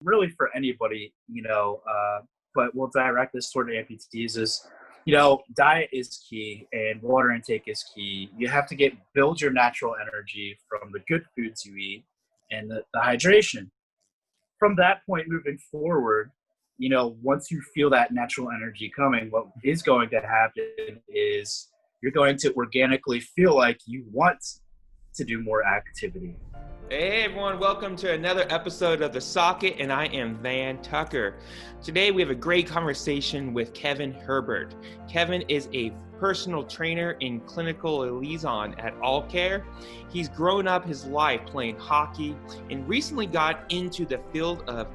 really for anybody, but we'll direct this toward amputees is, diet is key and water intake is key. You have to build your natural energy from the good foods you eat and the hydration. From that point moving forward, once you feel that natural energy coming, what is going to happen is you're going to organically feel like you want to do more activity. Hey everyone, welcome to another episode of The Socket, and I am Van Tucker. Today we have a great conversation with Kevin Herbert. Kevin is a personal trainer in clinical liaison at All Care. He's grown up his life playing hockey and recently got into the field of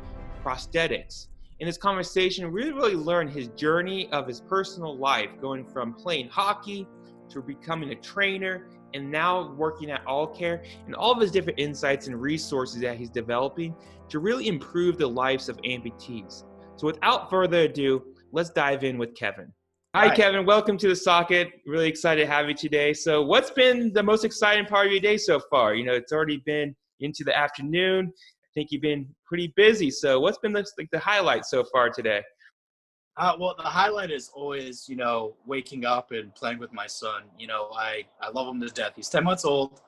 prosthetics. In this conversation, we really learned his journey of his personal life, going from playing hockey to becoming a trainer and now working at All Care, and all of his different insights and resources that he's developing to really improve the lives of amputees. So without further ado, let's dive in with Kevin. Hi, Kevin. Welcome to The Socket. Really excited to have you today. So what's been the most exciting part of your day so far? It's already been into the afternoon. I think you've been pretty busy. So what's been the highlight so far today? Well, the highlight is always, waking up and playing with my son. I love him to death. He's 10 months old,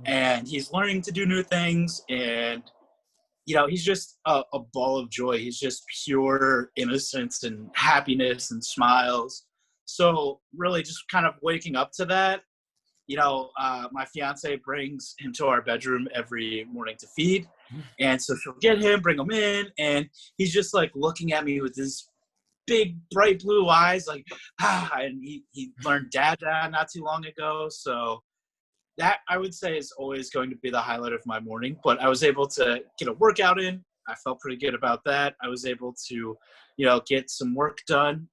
and he's learning to do new things. And, he's just a ball of joy. He's just pure innocence and happiness and smiles. So really just kind of waking up to that. My fiance brings him to our bedroom every morning to feed. And so she'll get him, bring him in, and he's just like looking at me with this big bright blue eyes, and he learned dada not too long ago. So that, I would say, is always going to be the highlight of my morning. But I was able to get a workout in. I felt pretty good about that. I was able to get some work done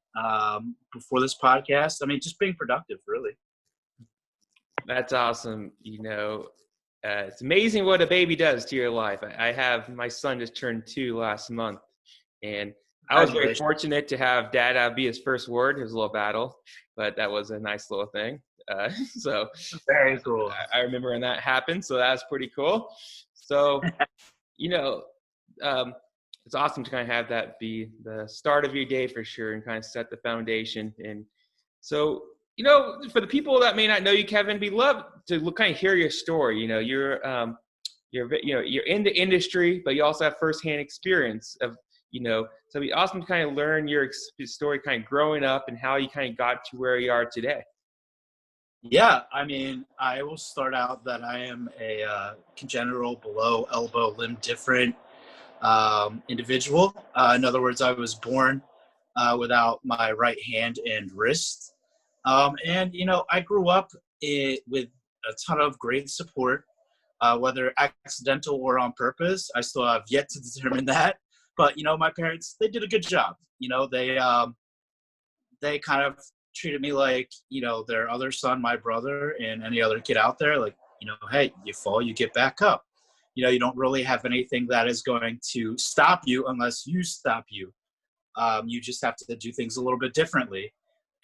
before this podcast. I mean, just being productive, really. That's awesome. It's amazing what a baby does to your life. I have my son just turned 2 last month, and I was very fortunate to have Dada be his first word. It was a little battle, but that was a nice little thing. So very cool. I remember when that happened, so that's pretty cool. So, it's awesome to kind of have that be the start of your day for sure and kind of set the foundation. And so, for the people that may not know you, Kevin, we'd love to kind of hear your story. You're in the industry, but you also have firsthand experience of, so it'd be awesome to kind of learn your story kind of growing up and how you kind of got to where you are today. Yeah, I mean, I will start out that I am a congenital below elbow limb different individual. In other words, I was born without my right hand and wrist. And, I grew up with a ton of great support, whether accidental or on purpose. I still have yet to determine that. But, my parents, they did a good job. They kind of treated me like, their other son, my brother, and any other kid out there. Like, hey, you fall, you get back up. You don't really have anything that is going to stop you unless you stop you. You just have to do things a little bit differently.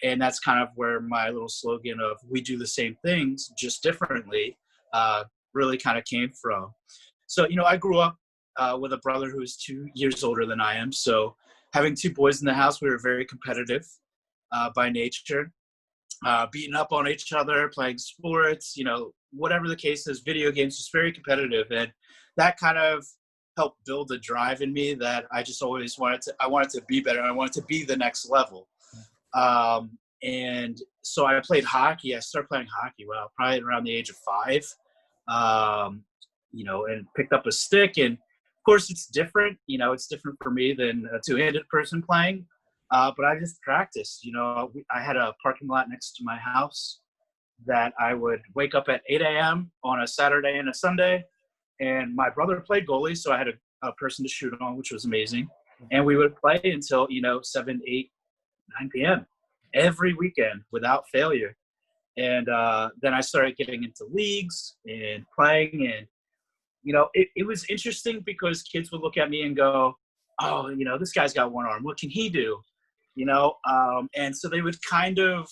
And that's kind of where my little slogan of "we do the same things, just differently" really kind of came from. So, I grew up with a brother who is 2 years older than I am. So having 2 boys in the house, we were very competitive by nature, beating up on each other, playing sports, whatever the case is, video games, just very competitive. And that kind of helped build a drive in me that I just always wanted to be better. I wanted to be the next level. And so I played hockey. I started playing hockey, probably around the age of 5, and picked up a stick. And of course it's different, it's different for me than a 2-handed person playing. But I just practiced, I had a parking lot next to my house that I would wake up at 8 a.m. on a Saturday and a Sunday. And my brother played goalie, so I had a person to shoot on, which was amazing. And we would play until, 7, 8, 9 p.m. every weekend without failure. And then I started getting into leagues and playing. And, it was interesting because kids would look at me and go, oh, this guy's got one arm. What can he do? And so they would kind of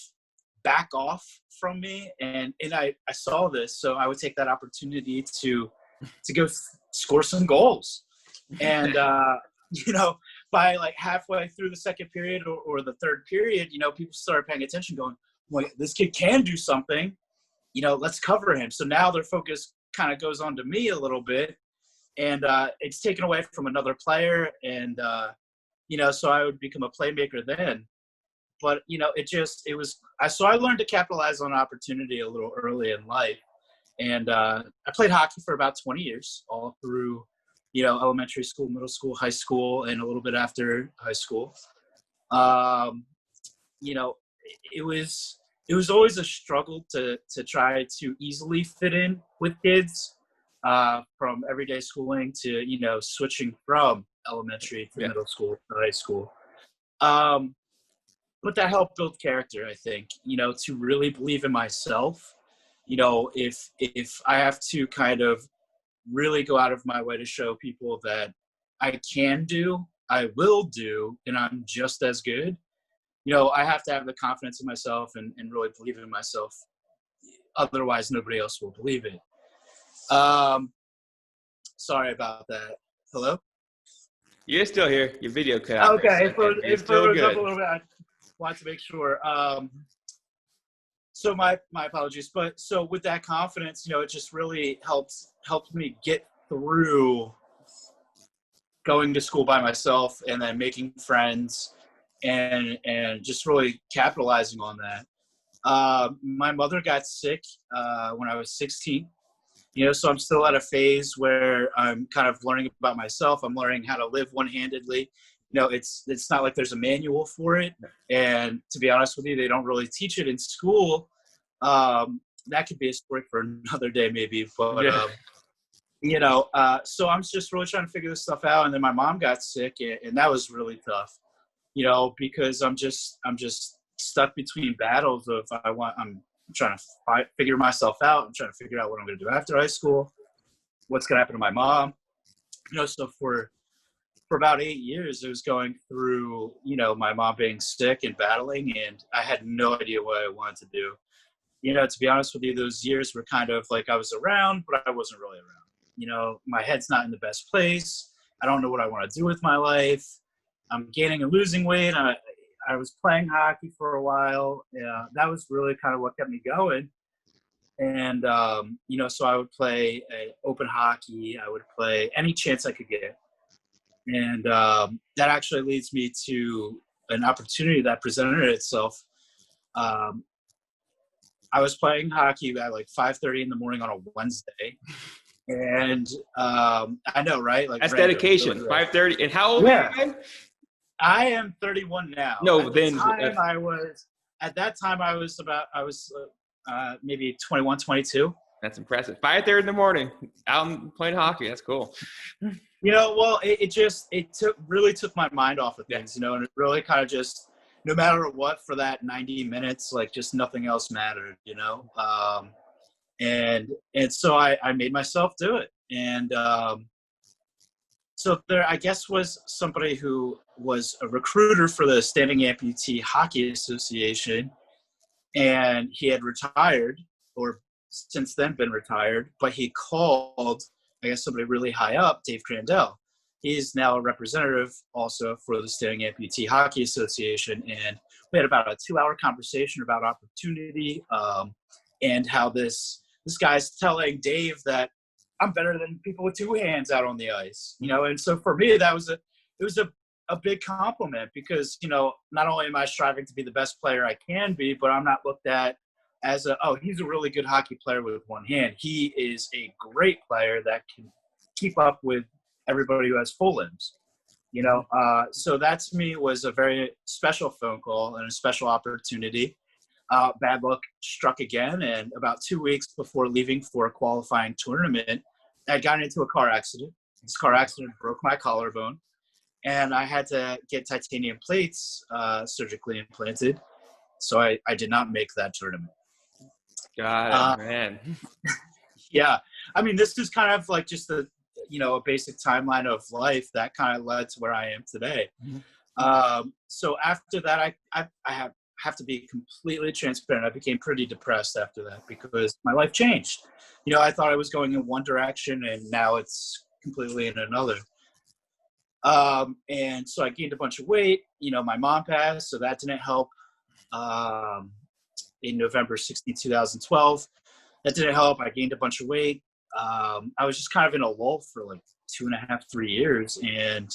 back off from me. And I saw this, so I would take that opportunity to go score some goals. And you know, by like halfway through the second period or the third period, people started paying attention going, well, this kid can do something, let's cover him. So now their focus kind of goes on to me a little bit, and it's taken away from another player. And, so I would become a playmaker then. But, so I learned to capitalize on opportunity a little early in life. And I played hockey for about 20 years, all through, elementary school, middle school, high school, and a little bit after high school. You know, it was always a struggle to try to easily fit in with kids, from everyday schooling to, switching from elementary to middle school to high school. But that helped build character, I think, to really believe in myself. If I have to kind of really go out of my way to show people that I can do, I will do, and I'm just as good, I have to have the confidence in myself and really believe in myself. Otherwise, nobody else will believe it. Sorry about that. Hello? You're still here. Your video cut out. Okay, you're still good. Up a little bit, I wanted to make sure. So my apologies. But so with that confidence, it just really helped me get through going to school by myself and then making friends and just really capitalizing on that. My mother got sick when I was 16. So I'm still at a phase where I'm kind of learning about myself. I'm learning how to live one-handedly. It's not like there's a manual for it. And to be honest with you, they don't really teach it in school. That could be a story for another day maybe. But, so I'm just really trying to figure this stuff out. And then my mom got sick, and that was really tough, because I'm just stuck between battles of I'm trying to figure myself out. I'm trying to figure out what I'm going to do after high school, what's going to happen to my mom. So for about 8 years, it was going through, my mom being sick and battling, and I had no idea what I wanted to do. To be honest with you, those years were kind of like I was around, but I wasn't really around. My head's not in the best place. I don't know what I want to do with my life. I'm gaining and losing weight. I was playing hockey for a while. That was really kind of what kept me going. And, so I would play open hockey. I would play any chance I could get. And that actually leads me to an opportunity that presented itself. I was playing hockey at like 5:30 in the morning on a Wednesday. And I know, right? Like that's dedication. 5:30. And how old are you? I am 31 now. No, at that time I was maybe 21, 22. That's impressive. 5:30 in the morning, out playing hockey. That's cool. Well, it really took my mind off of things, and it really kind of just, no matter what, for that 90 minutes, like just nothing else mattered, and so I made myself do it. And so there, I guess, was somebody who was a recruiter for the Standing Amputee Hockey Association, and he had retired, or since then been retired, but he called, I guess, somebody really high up, Dave Crandell. He's now a representative also for the Standing Amputee Hockey Association, and we had about a 2-hour conversation about opportunity, and how this guy's telling Dave that I'm better than people with 2 hands out on the ice, and so for me, it was a big compliment, because, not only am I striving to be the best player I can be, but I'm not looked at as he's a really good hockey player with 1 hand. He is a great player that can keep up with everybody who has full limbs, so that to me was a very special phone call and a special opportunity. Bad luck struck again, and about 2 weeks before leaving for a qualifying tournament, I got into a car accident. This car accident broke my collarbone, and I had to get titanium plates surgically implanted. So I did not make that tournament. Got it, man. Yeah. I mean, this is kind of like just a basic timeline of life that kind of led to where I am today. Mm-hmm. So after that, I have to be completely transparent. I became pretty depressed after that, because my life changed. I thought I was going in one direction, and now it's completely in another. And so I gained a bunch of weight. My mom passed, so that didn't help. Um, in November 16, 2012, that didn't help. I gained a bunch of weight. I was just kind of in a lull for like 2.5, 3 years. And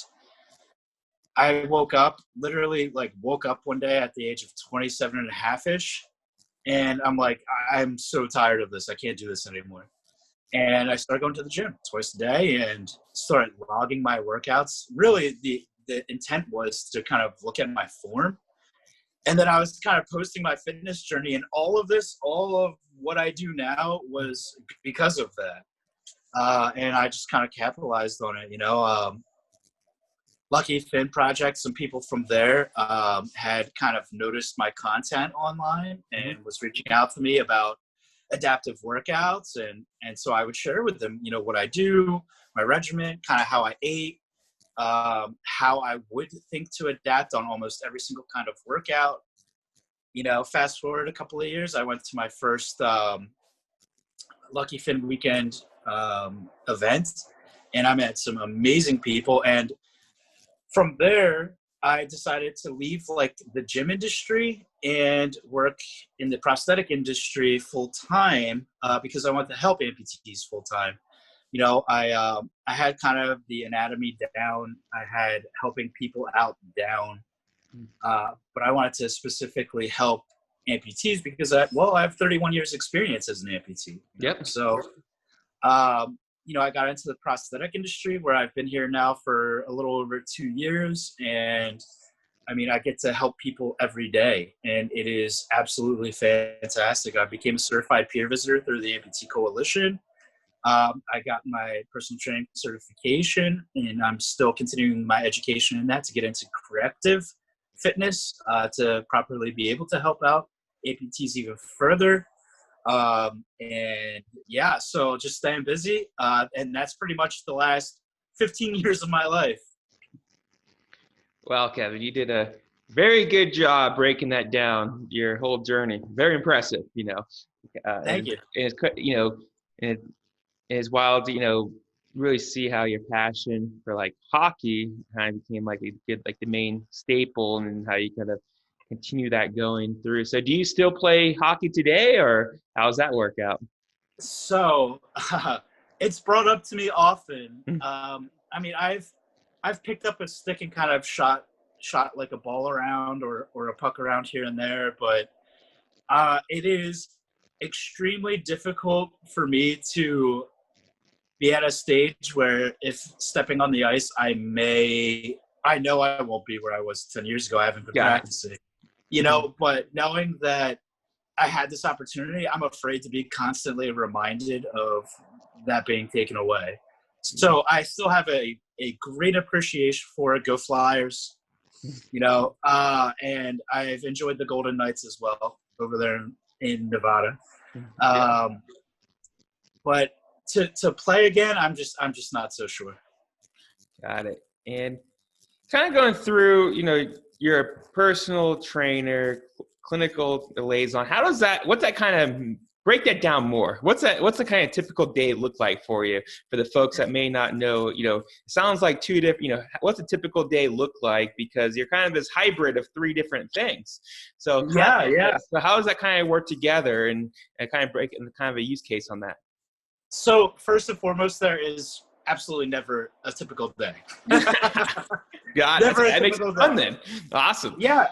I woke up one day at the age of 27 and a half-ish. And I'm like, I'm so tired of this. I can't do this anymore. And I started going to the gym twice a day and started logging my workouts. Really, the intent was to kind of look at my form. And then I was kind of posting my fitness journey. And all of what I do now was because of that. And I just kind of capitalized on it, Lucky Fin Project, some people from there had kind of noticed my content online and was reaching out to me about adaptive workouts. And so I would share with them, what I do, my regimen, kind of how I ate, how I would think to adapt on almost every single kind of workout. Fast forward a couple of years, I went to my first Lucky Fin weekend event, and I met some amazing people. And from there, I decided to leave like the gym industry and work in the prosthetic industry full time because I want to help amputees full time. I had kind of the anatomy down. I had helping people out down, but I wanted to specifically help amputees because I have 31 years experience as an amputee. Yep. So, I got into the prosthetic industry where I've been here now for a little over 2 years. And I get to help people every day, and it is absolutely fantastic. I became a certified peer visitor through the Amputee Coalition. I got my personal training certification, and I'm still continuing my education in that to get into corrective fitness to properly be able to help out amputees even further. So just staying busy. And that's pretty much the last 15 years of my life. Well, Kevin, you did a very good job breaking that down, your whole journey. Very impressive, Thank you. And it's wild to, really see how your passion for like hockey kind of became like the main staple, and how you kind of continue that going through. So do you still play hockey today, or how's that work out? So it's brought up to me often. I've picked up a stick and kind of shot like a ball around or a puck around here and there, but it is extremely difficult for me to be at a stage where if stepping on the ice, I know I won't be where I was 10 years ago. I haven't been practicing, but knowing that I had this opportunity, I'm afraid to be constantly reminded of that being taken away. So I still have a great appreciation for it. Go Flyers, and I've enjoyed the Golden Knights as well over there in Nevada. But to play again, I'm just not so sure. Got it. And kind of going through, you're a personal trainer, clinical liaison. What's that kind of, break that down more. What's the kind of typical day look like for you, for the folks that may not know, it sounds like two different, what's a typical day look like? Because you're kind of this hybrid of three different things. So So how does that kind of work together, and kind of break in kind of a use case on that? So first and foremost, there is absolutely never a typical day. God, that makes it fun then. Awesome. Yeah,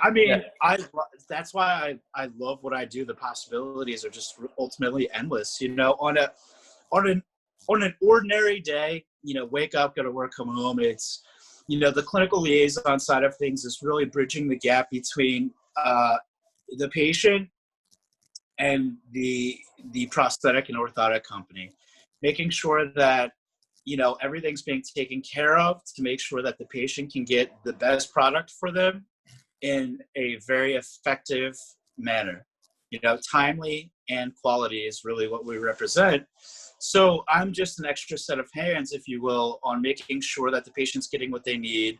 that's why I love what I do. The possibilities are just ultimately endless. On an ordinary day, wake up, go to work, come home. It's the clinical liaison side of things is really bridging the gap between the patient and the prosthetic and orthotic company, making sure that everything's being taken care of to make sure that the patient can get the best product for them in a very effective manner. Timely and quality is really what we represent. So I'm just an extra set of hands, if you will, on making sure that the patient's getting what they need.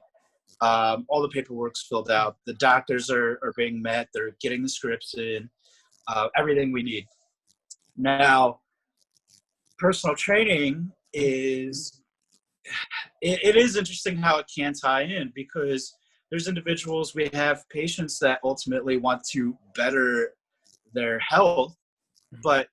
All the paperwork's filled out. The doctors are being met. They're getting the scripts in. Everything we need. Now, personal training is it is interesting how it can tie in, because there's individuals, we have patients that ultimately want to better their health, but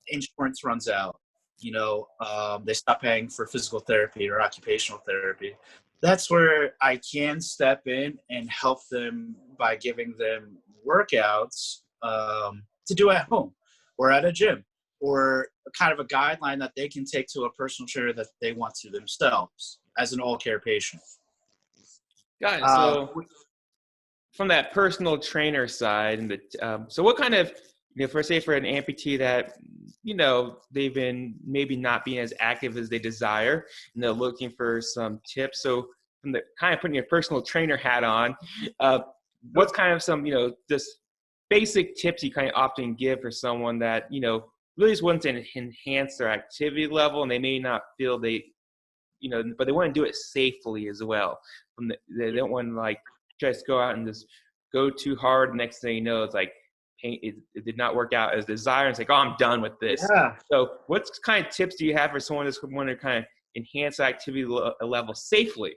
insurance runs out. They stop paying for physical therapy or occupational therapy. That's where I can step in and help them by giving them workouts to do at home or at a gym, or kind of a guideline that they can take to a personal trainer that they want to themselves as an all-care patient. Got it. So from that personal trainer side, and so what kind of, for an amputee that, they've been maybe not being as active as they desire, and they're looking for some tips. So from the kind of putting your personal trainer hat on, what's kind of some, just basic tips you kind of often give for someone that, really just wants to enhance their activity level, and they may not feel they, but they want to do it safely as well. They don't want to just go out and just go too hard. The next thing you know, it's it did not work out as desired. It's oh, I'm done with this. Yeah. So what kind of tips do you have for someone that's want to kind of enhance activity level safely?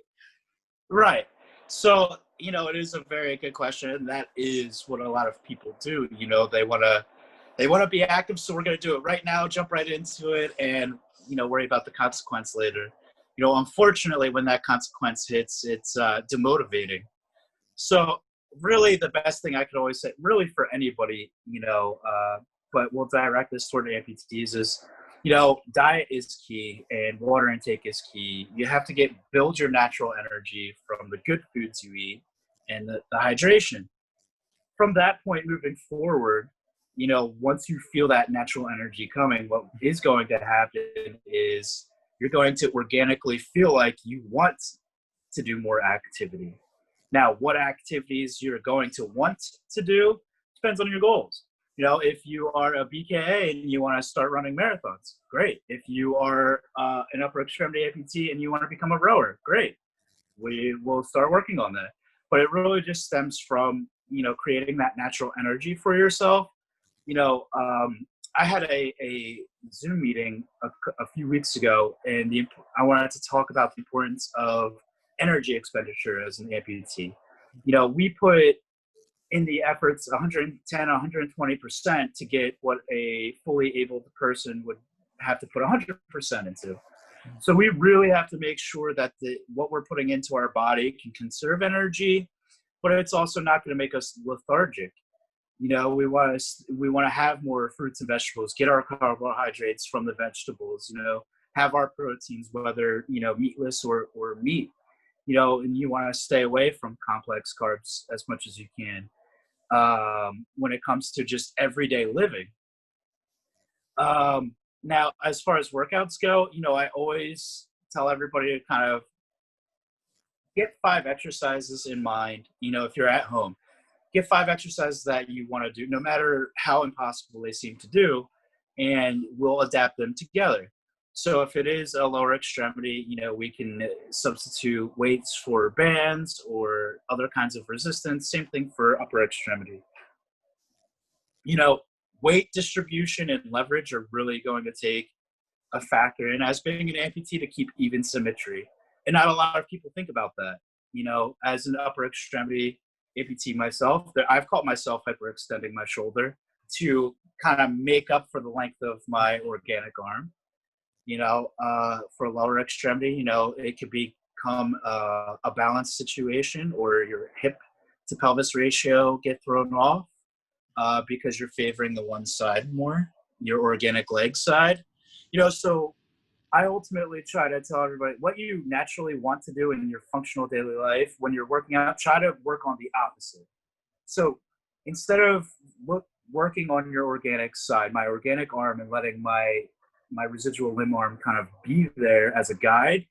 Right. So, it is a very good question. And that is what a lot of people do. They want to be active. So we're going to do it right now, jump right into it, and, worry about the consequence later. Unfortunately, when that consequence hits, it's demotivating. So really the best thing I could always say, really for anybody, but we'll direct this toward amputees, is, diet is key and water intake is key. You have to build your natural energy from the good foods you eat and the hydration. From that point moving forward, once you feel that natural energy coming, what is going to happen is you're going to organically feel like you want to do more activity. Now, what activities you're going to want to do depends on your goals. If you are a BKA and you want to start running marathons, great. If you are an upper extremity amputee and you want to become a rower, great. We will start working on that. But it really just stems from, creating that natural energy for yourself. I had a Zoom meeting a few weeks ago, and I wanted to talk about the importance of energy expenditure as an amputee. We put in the efforts 110, 120% to get what a fully able person would have to put 100% into. So we really have to make sure that what we're putting into our body can conserve energy, but it's also not going to make us lethargic. We want to have more fruits and vegetables, get our carbohydrates from the vegetables, have our proteins, whether, meatless or meat, and you want to stay away from complex carbs as much as you can when it comes to just everyday living. Now, as far as workouts go, I always tell everybody to kind of get 5 exercises in mind. If you're at home, get 5 exercises that you want to do, no matter how impossible they seem to do, and we'll adapt them together. So if it is a lower extremity, we can substitute weights for bands or other kinds of resistance. Same thing for upper extremity. Weight distribution and leverage are really going to take a factor in as being an amputee to keep even symmetry. And not a lot of people think about that. As an upper extremity amputee myself, I've caught myself hyperextending my shoulder to kind of make up for the length of my organic arm. For lower extremity, it could become a balance situation, or your hip to pelvis ratio get thrown off because you're favoring the one side more, your organic leg side. So I ultimately try to tell everybody what you naturally want to do in your functional daily life. When you're working out, try to work on the opposite. So instead of working on your organic side, my organic arm, and letting my residual limb arm kind of be there as a guide,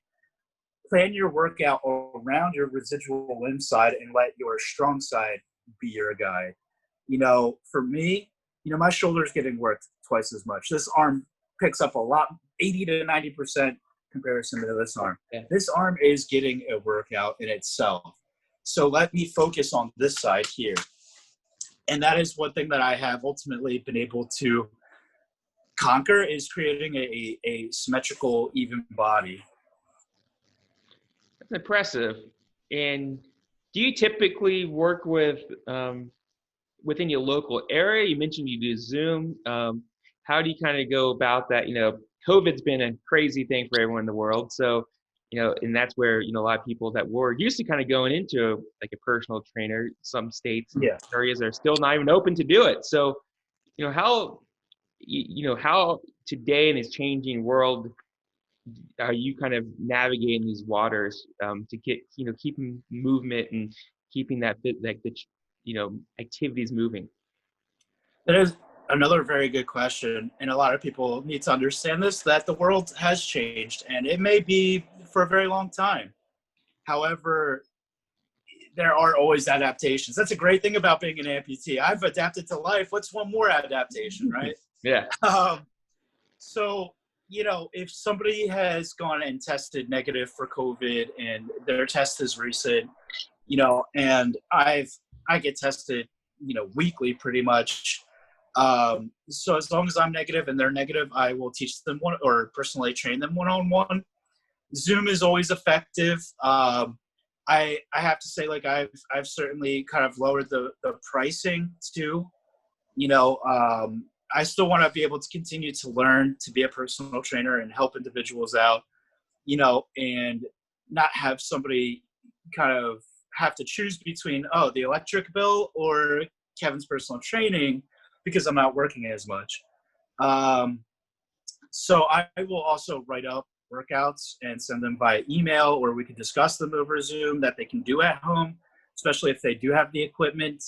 plan your workout around your residual limb side and let your strong side be your guide. For me, my shoulder's getting worked twice as much. This arm picks up a lot, 80 to 90% comparison to this arm. Yeah. This arm is getting a workout in itself. So let me focus on this side here. And that is one thing that I have ultimately been able to conquer, is creating a symmetrical, even body. That's impressive. And do you typically work with within your local area? You mentioned you do Zoom. How do you kind of go about that? COVID's been a crazy thing for everyone in the world. So, and that's where, a lot of people that were used to kind of going into like a personal trainer, some states and Yeah. areas are still not even open to do it. So, how, how today in this changing world are you kind of navigating these waters to get, keeping movement and keeping that bit like the, activities moving? That is another very good question. And a lot of people need to understand this, that the world has changed and it may be for a very long time. However, there are always adaptations. That's a great thing about being an amputee. I've adapted to life. What's one more adaptation, right? Yeah. So, if somebody has gone and tested negative for COVID and their test is recent, and I get tested, weekly pretty much. So as long as I'm negative and they're negative, I will teach them or personally train them one-on-one. Zoom is always effective. I have to say, like, I've certainly kind of lowered the pricing too. I still want to be able to continue to learn to be a personal trainer and help individuals out, and not have somebody kind of have to choose between, the electric bill or Kevin's personal training because I'm not working as much. So I will also write up workouts and send them by email, or we can discuss them over Zoom that they can do at home, especially if they do have the equipment.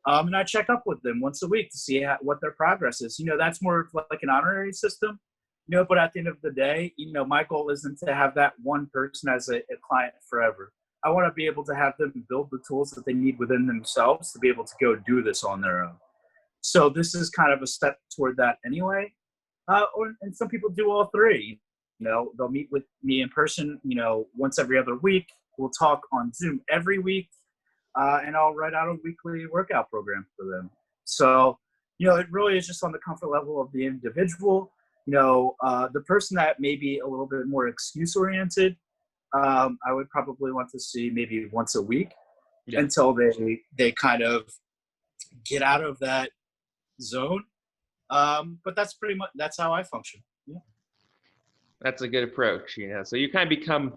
And I check up with them once a week to see what their progress is. That's more of like an honorary system, but at the end of the day, my goal isn't to have that one person as a client forever. I want to be able to have them build the tools that they need within themselves to be able to go do this on their own. So this is kind of a step toward that anyway. And some people do all three. They'll meet with me in person, once every other week. We'll talk on Zoom every week, and I'll write out a weekly workout program for them. So, it really is just on the comfort level of the individual. The person that may be a little bit more excuse-oriented, I would probably want to see maybe once a week until they kind of get out of that zone. But that's how I function. Yeah. That's a good approach, So you kind of become,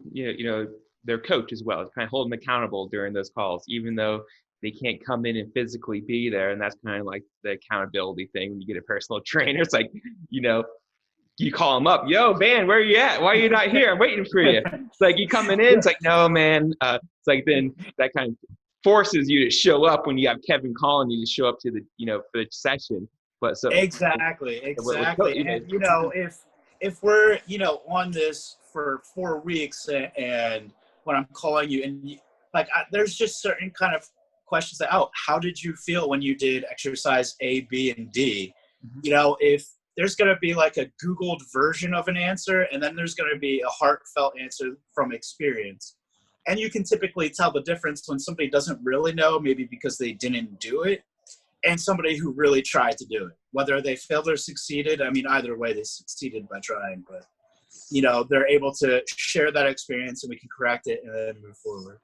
their coach as well. It's kind of hold them accountable during those calls, even though they can't come in and physically be there. And that's kind of like the accountability thing when you get a personal trainer. It's like, you call them up, yo, man, where are you at? Why are you not here? I'm waiting for you. It's like you coming in. It's like, no, man. It's like then that kind of forces you to show up when you have Kevin calling you to show up to the, for the session. But so exactly. And if we're on this for 4 weeks and when I'm calling you and there's just certain kind of questions that, how did you feel when you did exercise A, B, and D? Mm-hmm. If there's going to be like a Googled version of an answer, and then there's going to be a heartfelt answer from experience. And you can typically tell the difference when somebody doesn't really know, maybe because they didn't do it, and somebody who really tried to do it. Whether they failed or succeeded, either way, they succeeded by trying. But, they're able to share that experience and we can correct it and then move forward.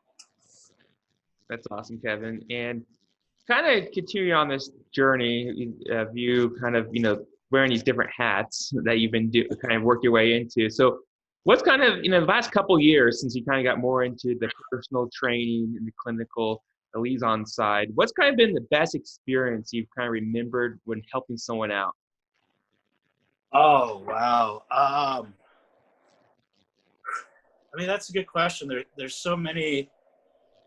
That's awesome, Kevin. And kind of continue on this journey of you kind of, wearing these different hats that you've been kind of work your way into. So what's kind of, the last couple of years since you kind of got more into the personal training and the clinical, the Liaison side, what's kind of been the best experience you've kind of remembered when helping someone out? Oh, wow. That's a good question. There's so many,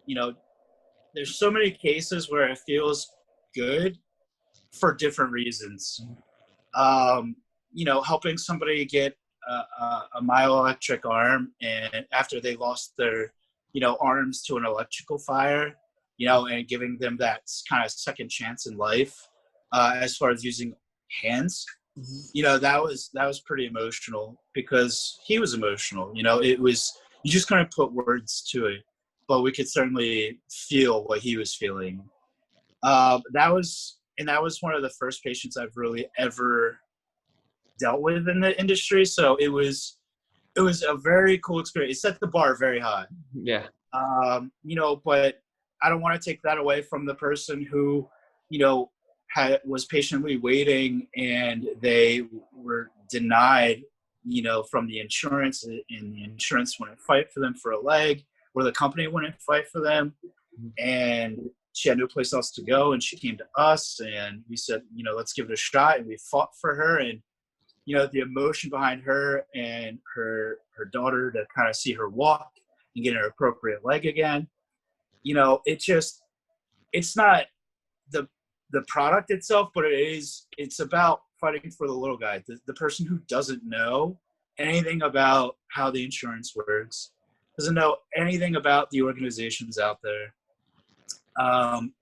there's so many cases where it feels good for different reasons. Helping somebody get a myoelectric arm, and after they lost their, arms to an electrical fire, and giving them that kind of second chance in life, as far as using hands, that was pretty emotional because he was emotional. It was, you just couldn't put words to it, but we could certainly feel what he was feeling. That was one of the first patients I've really ever dealt with in the industry. So it was it was a very cool experience. It set the bar very high. Yeah. But I don't want to take that away from the person who, was patiently waiting and they were denied, from the insurance, and the insurance wouldn't fight for them for a leg, or the company wouldn't fight for them. And she had no place else to go. And she came to us and we said, let's give it a shot. And we fought for her. And, the emotion behind her and her daughter to kind of see her walk and get an appropriate leg again. It's not the product itself, but it's about fighting for the little guy, the person who doesn't know anything about how the insurance works, doesn't know anything about the organizations out there,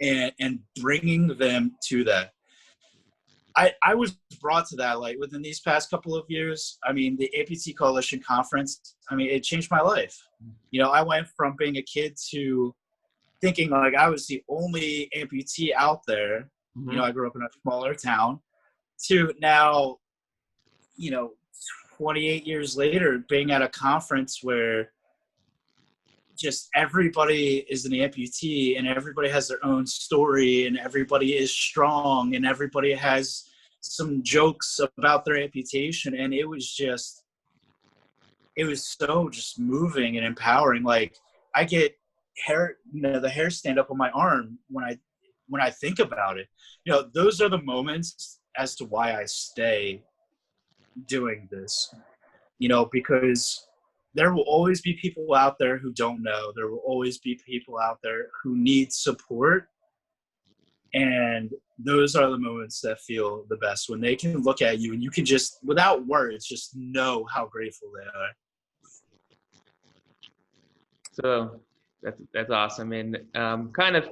and bringing them to that. I was brought to that, like, within these past couple of years. I mean, the APT Coalition Conference, it changed my life. I went from being a kid to thinking like I was the only amputee out there. Mm-hmm. I grew up in a smaller town, to now, 28 years later, being at a conference where just everybody is an amputee and everybody has their own story and everybody is strong and everybody has some jokes about their amputation. And it was so just moving and empowering. Like, I get hair, the hair stand up on my arm when I think about it. Those are the moments as to why I stay doing this, because there will always be people out there who don't know. There will always be people out there who need support. And those are the moments that feel the best, when they can look at you and you can just, without words, just know how grateful they are. So that's awesome. And kind of,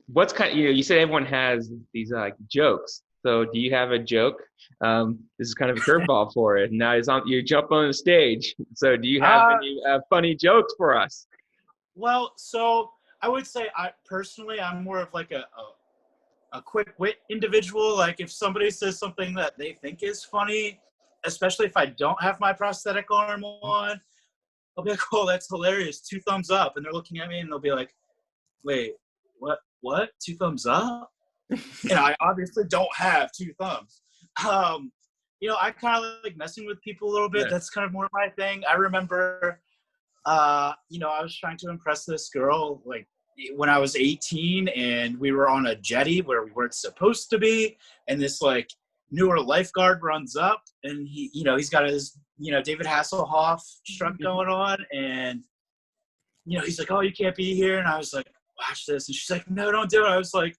what's kind of, you said everyone has these like jokes. So do you have a joke? This is kind of a curveball for it. Now you jump on the stage. So do you have any funny jokes for us? Well, so I would say I'm more of like a quick wit individual. Like, if somebody says something that they think is funny, especially if I don't have my prosthetic arm on, I'll be like, oh, that's hilarious. 2 thumbs up. And they're looking at me and they'll be like, wait, what? 2 thumbs up? And I obviously don't have 2 thumbs. I kind of like messing with people a little bit. Yeah. That's kind of more my thing. I remember, I was trying to impress this girl, like, when I was 18, and we were on a jetty where we weren't supposed to be. And this, like, newer lifeguard runs up and he's got his, David Hasselhoff strut going on. And, he's like, oh, you can't be here. And I was like, watch this. And she's like, no, don't do it. I was like,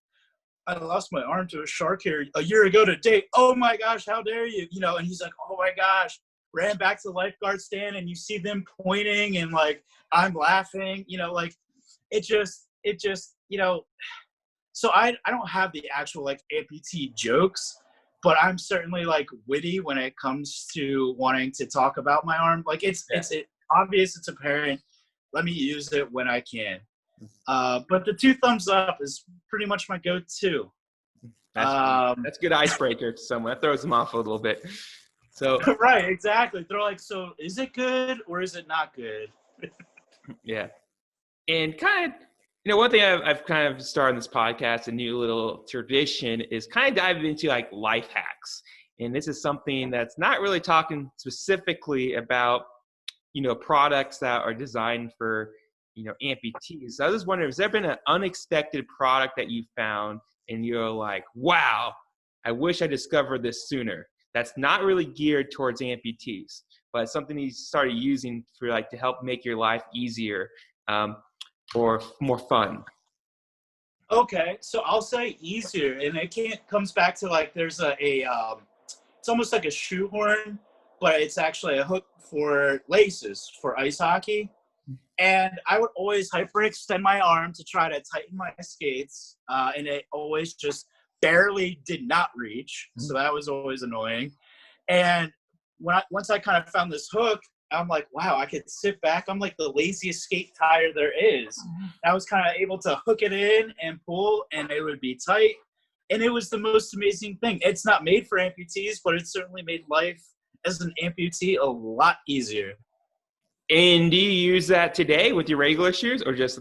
I lost my arm to a shark here a year ago today. Oh my gosh, how dare you? And he's like, oh my gosh, ran back to the lifeguard stand, and you see them pointing and like, I'm laughing, like it just, so I don't have the actual like amputee jokes, but I'm certainly like witty when it comes to wanting to talk about my arm. Like it's obvious, it's apparent. Let me use it when I can. But the 2 thumbs up is pretty much my go-to. That's a good icebreaker to someone. That throws them off a little bit. So right, exactly. They're like, so is it good or is it not good? Yeah. And kind of, one thing I've kind of started this podcast, a new little tradition, is kind of diving into like life hacks. And this is something that's not really talking specifically about, products that are designed for, amputees. So I was just wondering, has there been an unexpected product that you found and you're like, wow, I wish I discovered this sooner? That's not really geared towards amputees, but it's something you started using for like to help make your life easier or more fun. Okay, so I'll say easier, and it comes back to like there's it's almost like a shoehorn, but it's actually a hook for laces for ice hockey. And I would always hyperextend my arm to try to tighten my skates, and it always just barely did not reach. So that was always annoying. And once I kind of found this hook, I'm like, wow, I could sit back. I'm like the laziest skate tire there is. I was kind of able to hook it in and pull, and it would be tight. And it was the most amazing thing. It's not made for amputees, but it certainly made life as an amputee a lot easier. And do you use that today with your regular shoes, or just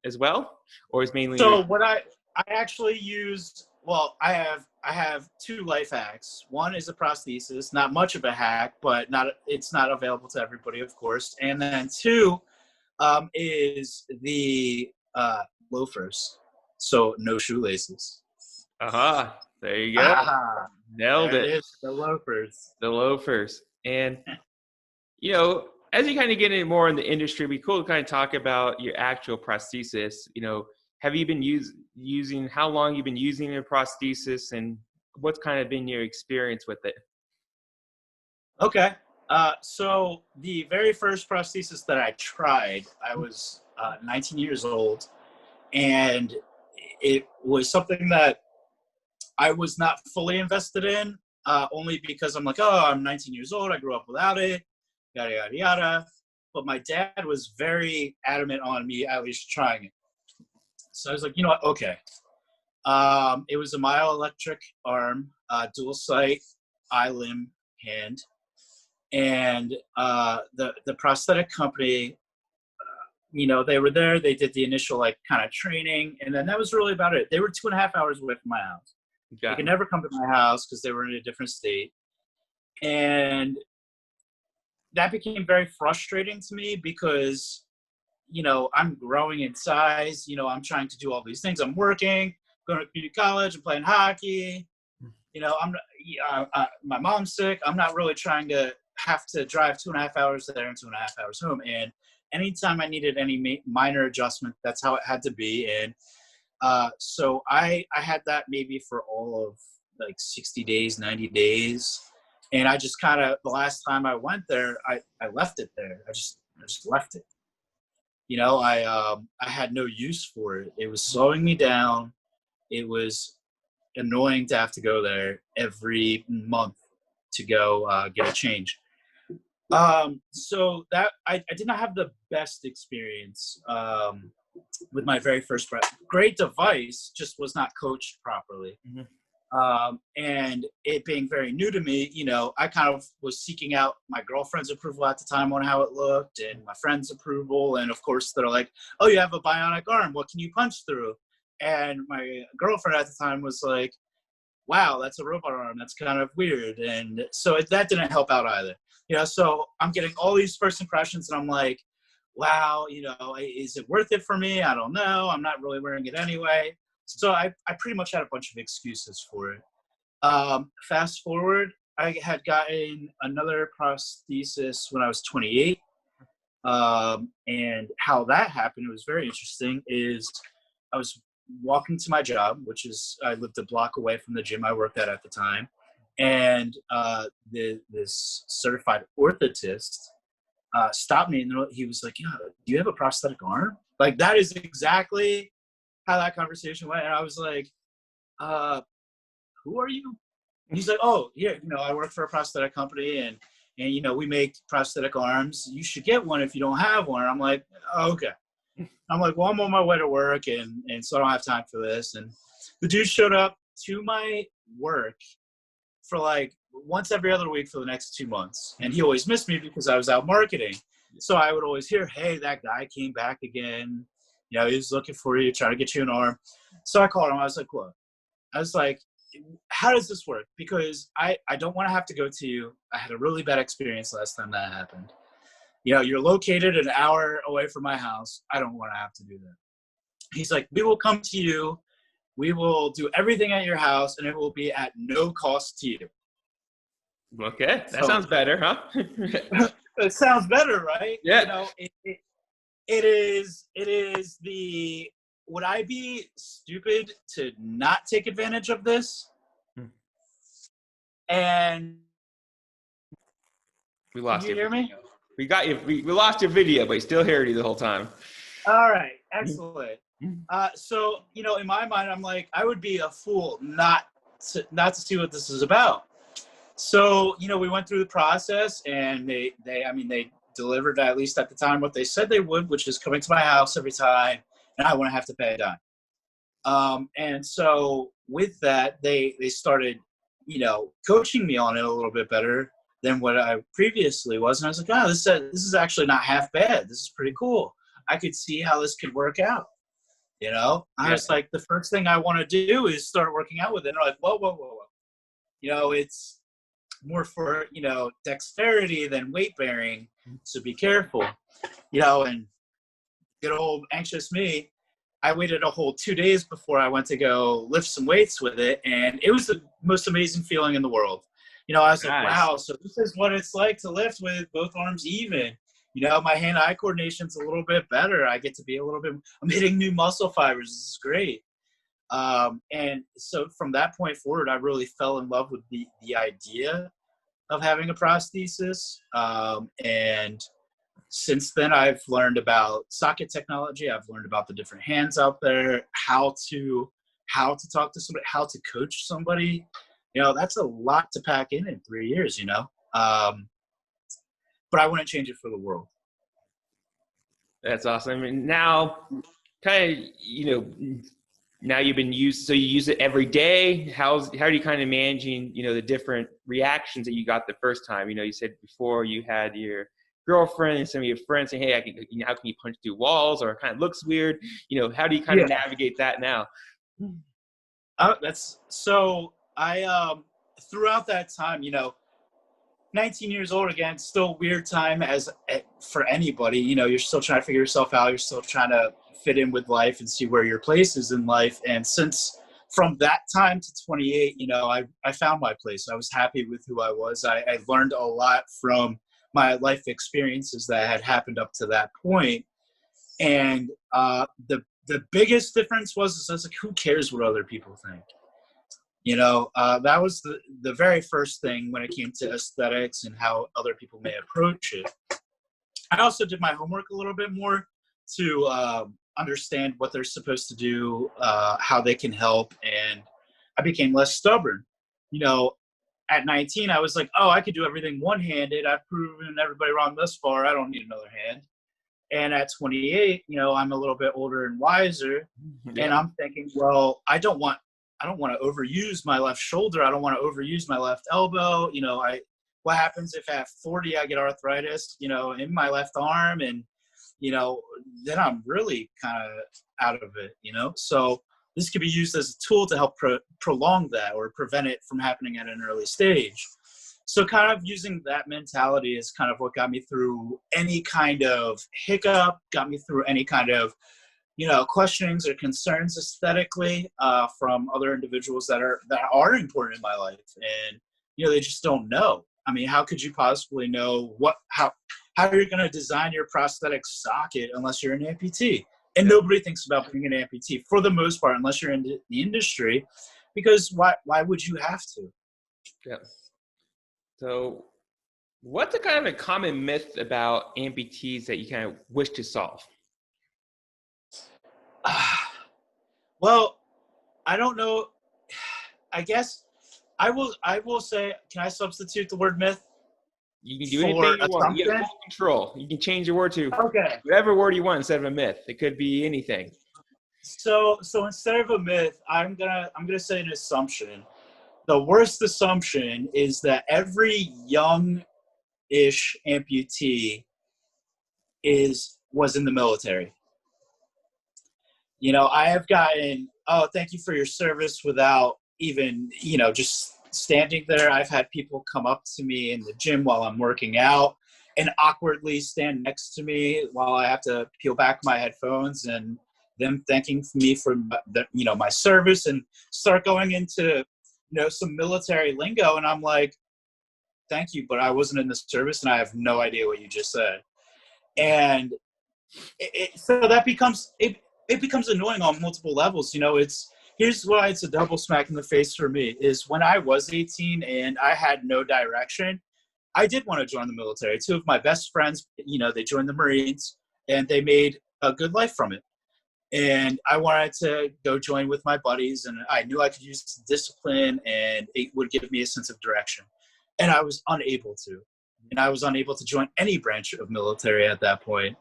as well, or is mainly So your? what I actually use, well, I have two life hacks. One is a prosthesis, not much of a hack, but it's not available to everybody, of course. And then two is the loafers, so no shoelaces. Aha, there you go. Ah, Nailed there it it. is, the loafers. The loafers. And as you kind of get in more in the industry, we cool to kind of talk about your actual prosthesis. Have you been using how long you've been using your prosthesis, and what's kind of been your experience with it? Okay. So the very first prosthesis that I tried, I was 19 years old, and it was something that I was not fully invested in, only because I'm like, oh, I'm 19 years old. I grew up without it, yada, yada, yada. But my dad was very adamant on me at least trying it. So I was like, you know what? Okay. It was a myoelectric arm, dual site, eye, limb, hand. And the prosthetic company, they were there. They did the initial kind of training, and then that was really about it. They were 2.5 hours away from my house. They Got could it. never come to my house because they were in a different state. And that became very frustrating to me because, I'm growing in size. I'm trying to do all these things. I'm working, going to community college, I'm playing hockey. My mom's sick. I'm not really trying to have to drive 2.5 hours there and 2.5 hours home. And anytime I needed any minor adjustment, that's how it had to be. And so I had that maybe for all of like 60 days, 90 days. And I just kind of, the last time I went there, I left it there. I just left it. I had no use for it. It was slowing me down. It was annoying to have to go there every month to go get a change. So that I did not have the best experience with my very first great device, just was not coached properly. Mm-hmm. And it being very new to me, I kind of was seeking out my girlfriend's approval at the time on how it looked, and my friend's approval. And of course, they're like, "Oh, you have a bionic arm. What can you punch through?" And my girlfriend at the time was like, "Wow, that's a robot arm. That's kind of weird." And so that didn't help out either. So I'm getting all these first impressions, and I'm like, "Wow, is it worth it for me? I don't know. I'm not really wearing it anyway." So I pretty much had a bunch of excuses for it. Fast forward, I had gotten another prosthesis when I was 28. And how that happened, it was very interesting, is I was walking to my job, I lived a block away from the gym I worked at the time. And this certified orthotist stopped me, and he was like, "Yeah, do you have a prosthetic arm?" Like, that is exactly how that conversation went. And I was like, "Who are you?" And he's like, "Oh, yeah, I work for a prosthetic company, and we make prosthetic arms. You should get one if you don't have one." And I'm like, "Oh, okay." I'm like, "Well, I'm on my way to work, and so I don't have time for this." And the dude showed up to my work for like once every other week for the next 2 months. And he always missed me because I was out marketing. So I would always hear, "Hey, that guy came back again. He was looking for you, trying to get you an arm." So I called him. I was like, "Look," I was like, "how does this work? Because I don't want to have to go to you. I had a really bad experience last time that happened. You're located an hour away from my house. I don't want to have to do that." He's like, "We will come to you. We will do everything at your house, and it will be at no cost to you." Okay, that sounds better, huh? It sounds better, right? Yeah. It is the, would I be stupid to not take advantage of this? And We can lost you you. hear me? We got you. We lost your video, but we still heard you the whole time. All right, excellent. So, in my mind, I'm like, I would be a fool not to see what this is about. So, we went through the process, and they delivered, at least at the time, what they said they would, which is coming to my house every time, and I wouldn't have to pay a dime. And so with that, they started, coaching me on it a little bit better. than what I previously was. And I was like, oh, this is actually not half bad. This is pretty cool. I could see how this could work out. I was like, the first thing I want to do is start working out with it. And they're like, whoa. It's more for, dexterity than weight bearing. So be careful, and good old anxious me. I waited a whole 2 days before I went to go lift some weights with it. And it was the most amazing feeling in the world. I was like, wow, so this is what it's like to lift with both arms even. My hand-eye coordination's a little bit better. I get to be I'm hitting new muscle fibers. This is great. And so from that point forward, I really fell in love with the idea of having a prosthesis. And since then, I've learned about socket technology. I've learned about the different hands out there, how to talk to somebody, how to coach somebody. That's a lot to pack in 3 years, but I wouldn't change it for the world. That's awesome. And now kind of, now you've been so you use it every day. How are you kind of managing, the different reactions that you got the first time? You said before you had your girlfriend and some of your friends saying, hey, how can you punch through walls, or it kind of looks weird? How do you kind of navigate that now? I throughout that time, 19 years old, again, still weird time for anybody. You're still trying to figure yourself out. You're still trying to fit in with life and see where your place is in life. And since from that time to 28, I found my place. I was happy with who I was. I learned a lot from my life experiences that had happened up to that point. And the biggest difference was I was like, who cares what other people think? That was the very first thing when it came to aesthetics and how other people may approach it. I also did my homework a little bit more to understand what they're supposed to do, how they can help, and I became less stubborn. At 19, I was like, oh, I could do everything one-handed. I've proven everybody wrong thus far. I don't need another hand. And at 28, I'm a little bit older and wiser, and I'm thinking, well, I don't want to overuse my left shoulder. I don't want to overuse my left elbow. What happens if at 40 I get arthritis, in my left arm, and, then I'm really kind of out of it, So this could be used as a tool to help prolong that or prevent it from happening at an early stage. So kind of using that mentality is kind of what got me through any kind of hiccup, got me through any kind of questionings or concerns aesthetically from other individuals that are important in my life, and they just don't know. I mean, how could you possibly know how you're going to design your prosthetic socket unless you're an amputee? And nobody thinks about being an amputee for the most part, unless you're in the industry, because why would you have to? Yeah. So, what's a kind of a common myth about amputees that you kind of wish to solve? Well, I don't know. I guess I will say, can I substitute the word myth? You can do anything you want. You have full control. You can change your word to whatever word you want instead of a myth. It could be anything. So instead of a myth, I'm gonna say an assumption. The worst assumption is that every young-ish amputee was in the military. I have gotten, oh, thank you for your service, without even, just standing there. I've had people come up to me in the gym while I'm working out and awkwardly stand next to me while I have to peel back my headphones, and them thanking me for my service, and start going into, some military lingo. And I'm like, thank you, but I wasn't in the service and I have no idea what you just said. And so that becomes, it becomes annoying on multiple levels. Here's why it's a double smack in the face for me, is when I was 18 and I had no direction, I did want to join the military. Two of my best friends, they joined the Marines, and they made a good life from it. And I wanted to go join with my buddies, and I knew I could use discipline and it would give me a sense of direction. And I was unable to. And I was unable to join any branch of military at that point.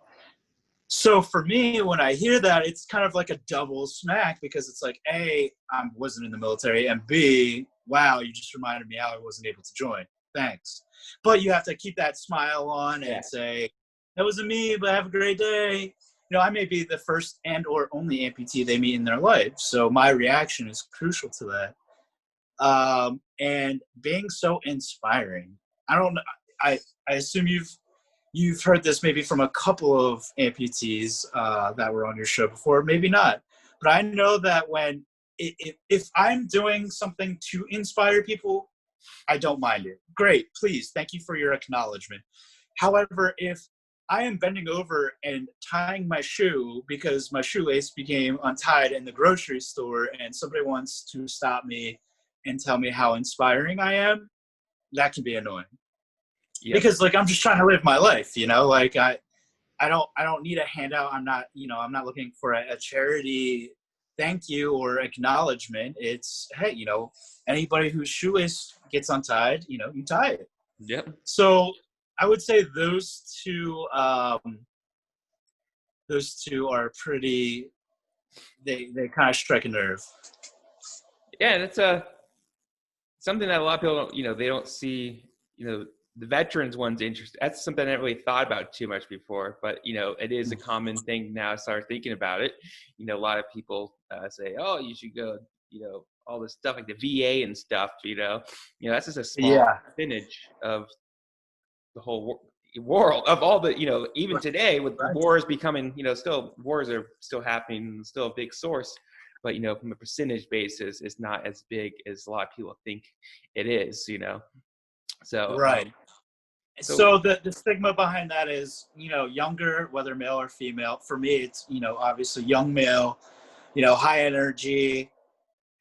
So for me, when I hear that, it's kind of like a double smack, because it's like, A, I wasn't in the military, and B, wow, you just reminded me how I wasn't able to join. Thanks. but you have to keep that smile on Yeah. and say, that wasn't me, but have a great day. I may be the first and or only amputee they meet in their life. So my reaction is crucial to that. And being so inspiring. I don't know. I assume you've heard this maybe from a couple of amputees that were on your show before, maybe not. But I know that when if I'm doing something to inspire people, I don't mind it. Great, please, thank you for your acknowledgement. However, if I am bending over and tying my shoe because my shoelace became untied in the grocery store and somebody wants to stop me and tell me how inspiring I am, that can be annoying. Yep. Because like I'm just trying to live my life, like I don't need a handout. I'm not looking for a charity thank you or acknowledgement. It's, hey, anybody whose shoelace gets untied, you tie it. Yep. So I would say those two are pretty, they kind of strike a nerve. Yeah, that's something that a lot of people don't, they don't see, the veterans one's interesting. That's something I never really thought about too much before, but it is a common thing now. I started thinking about it. A lot of people say, "Oh, you should go," all this stuff like the VA and stuff. That's just a small percentage of the whole world of all the. Even today with wars becoming, still wars are still happening, still a big source. But from a percentage basis, it's not as big as a lot of people think it is. So right. So the stigma behind that is, younger, whether male or female. For me, it's, obviously young male, high energy,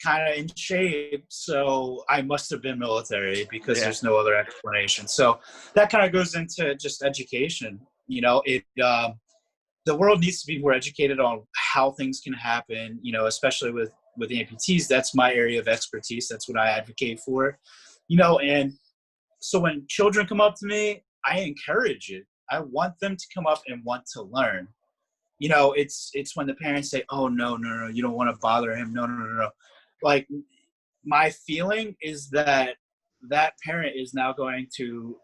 kind of in shape. So I must have been military because there's no other explanation. So that kind of goes into just education. The world needs to be more educated on how things can happen, especially with amputees. That's my area of expertise. That's what I advocate for, and so when children come up to me, I encourage it. I want them to come up and want to learn. It's when the parents say, "Oh, no, you don't want to bother him. No. Like, my feeling is that parent is now going to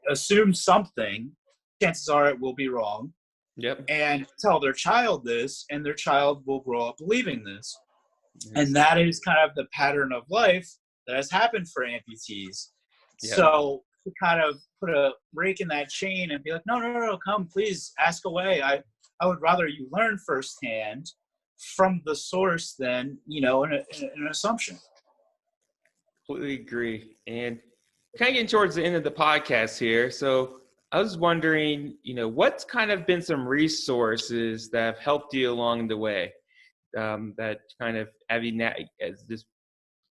assume something. Chances are it will be wrong. Yep. And tell their child this, and their child will grow up believing this. Yes. And that is kind of the pattern of life that has happened for amputees. Yep. So to kind of put a break in that chain and be like, no, come, please ask away. I would rather you learn firsthand from the source than, an assumption. Completely agree. And kind of getting towards the end of the podcast here. So I was wondering, what's kind of been some resources that have helped you along the way, that kind of have you as this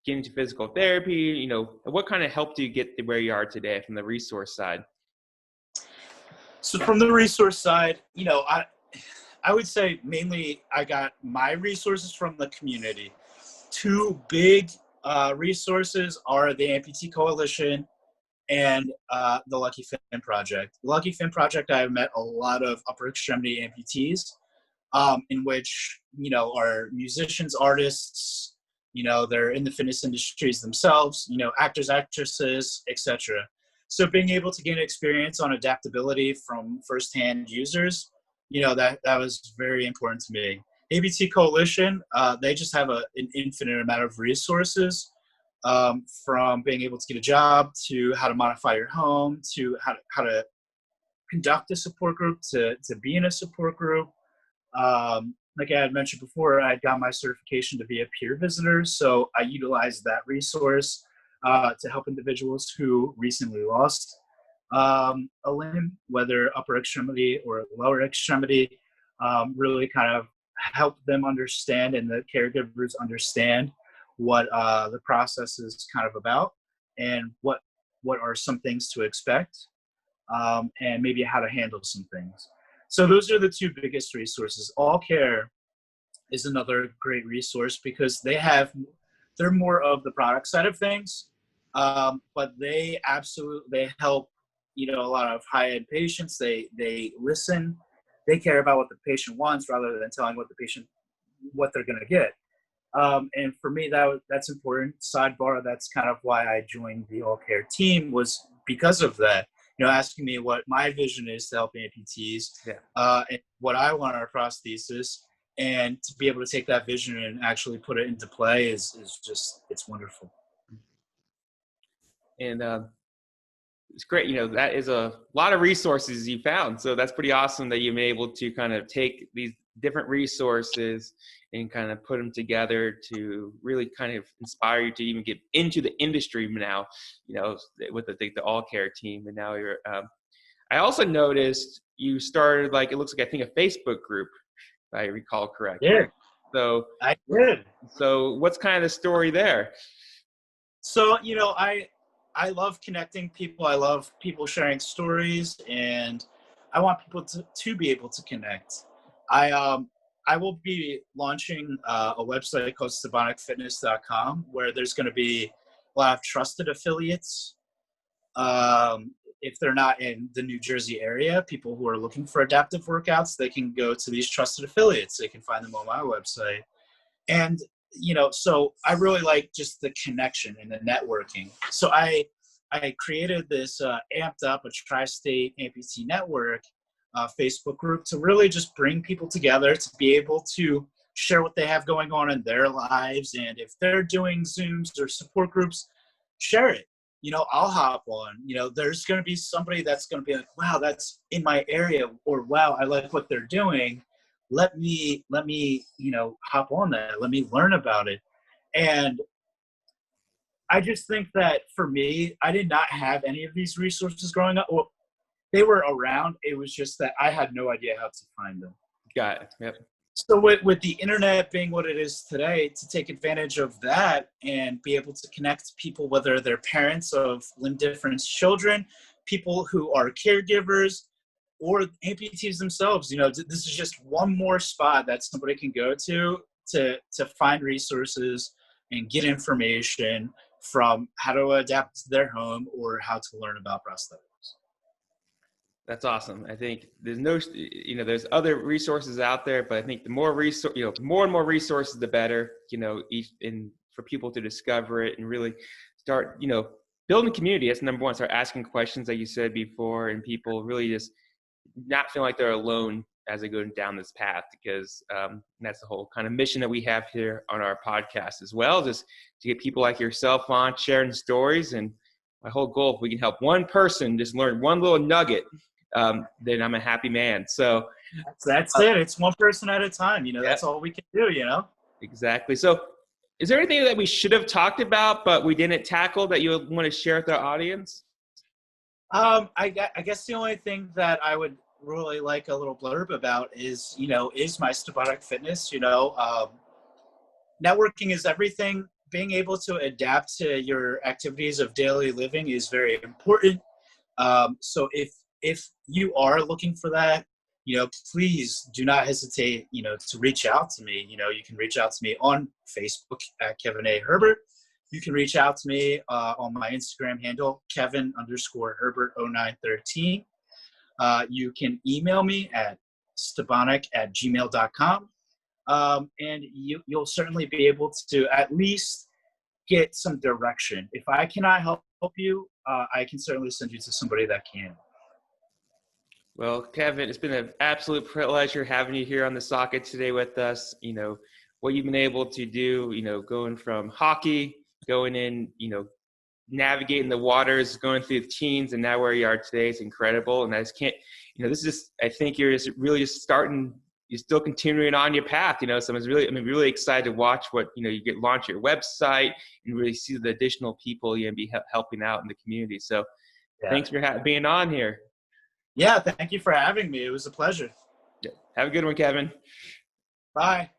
getting to physical therapy, what kind of helped you get to where you are today from the resource side? So from the resource side, I would say mainly I got my resources from the community. Two big resources are the Amputee Coalition and the Lucky Fin Project. The Lucky Fin Project, I have met a lot of upper extremity amputees, in which, are musicians, artists, they're in the fitness industries themselves, actors, actresses, etc. So being able to gain experience on adaptability from firsthand users, that was very important to me. ABT Coalition, they just have an infinite amount of resources, from being able to get a job to how to modify your home to how to conduct a support group to be in a support group. Like I had mentioned before, I got my certification to be a peer visitor, so I utilized that resource to help individuals who recently lost a limb, whether upper extremity or lower extremity, really kind of help them understand and the caregivers understand what the process is kind of about and what are some things to expect, and maybe how to handle some things. So those are the two biggest resources. All Care is another great resource because they're more of the product side of things, but they help, a lot of high-end patients. They listen, they care about what the patient wants rather than telling what they're going to get. And for me, that's important. Sidebar, that's kind of why I joined the All Care team, was because of that. Asking me what my vision is to help amputees, and what I want our prosthesis, and to be able to take that vision and actually put it into play is just, it's wonderful. And it's great. That is a lot of resources you found. So that's pretty awesome that you've been able to kind of take these different resources and kind of put them together to really kind of inspire you to even get into the industry now, with the All Care team. And now you're, I also noticed you started, it looks like, I think, a Facebook group, if I recall correctly. Yeah. So I did. So what's kind of the story there? So, I love connecting people. I love people sharing stories, and I want people to be able to connect. I will be launching a website called StabonicFitness.com, where there's going to be a lot of trusted affiliates. If they're not in the New Jersey area, people who are looking for adaptive workouts, they can go to these trusted affiliates. They can find them on my website. And, so I really like just the connection and the networking. So I created this Amped Up, a Tri-State Amputee Network Facebook group, to really just bring people together to be able to share what they have going on in their lives. And if they're doing Zooms or support groups, share it. I'll hop on. There's going to be somebody that's going to be like, wow, that's in my area, or wow, I like what they're doing. Let me, hop on that. Let me learn about it. And I just think that for me, I did not have any of these resources growing up. Well, they were around. It was just that I had no idea how to find them. Got it. Yep. So with the internet being what it is today, to take advantage of that and be able to connect people, whether they're parents of limb difference children, people who are caregivers, or amputees themselves, this is just one more spot that somebody can go to find resources and get information from how to adapt to their home or how to learn about prosthetics. That's awesome. I think there's other resources out there, but I think the more more and more resources, the better, for people to discover it and really start, building community. That's number one. Start asking questions, like you said before, and people really just not feel like they're alone as they go down this path, because that's the whole kind of mission that we have here on our podcast as well, just to get people like yourself on sharing stories. And my whole goal, if we can help one person just learn one little nugget, then I'm a happy man. So that's it. It's one person at a time. That's all we can do, Exactly. So is there anything that we should have talked about but we didn't tackle that you want to share with our audience? I guess the only thing that I would really like a little blurb about is my Stabonic Fitness. Networking is everything. Being able to adapt to your activities of daily living is very important. So if you are looking for that, please do not hesitate, to reach out to me. You can reach out to me on Facebook at Kevin A. Herbert. You can reach out to me on my Instagram handle, Kevin_Herbert0913. You can email me at stabonic@gmail.com. And you'll certainly be able to at least get some direction. If I cannot help you, I can certainly send you to somebody that can. Well, Kevin, it's been an absolute pleasure having you here on the Socket today with us. What you've been able to do, going from hockey, going in, navigating the waters, going through the teens, and now where you are today is incredible. And I just can't, this is, I think you're just really just starting, you're still continuing on your path, so I'm really excited to watch what, you get launch your website and really see the additional people you're going to be helping out in the community. So Thanks for being on here. Yeah, thank you for having me. It was a pleasure. Have a good one, Kevin. Bye.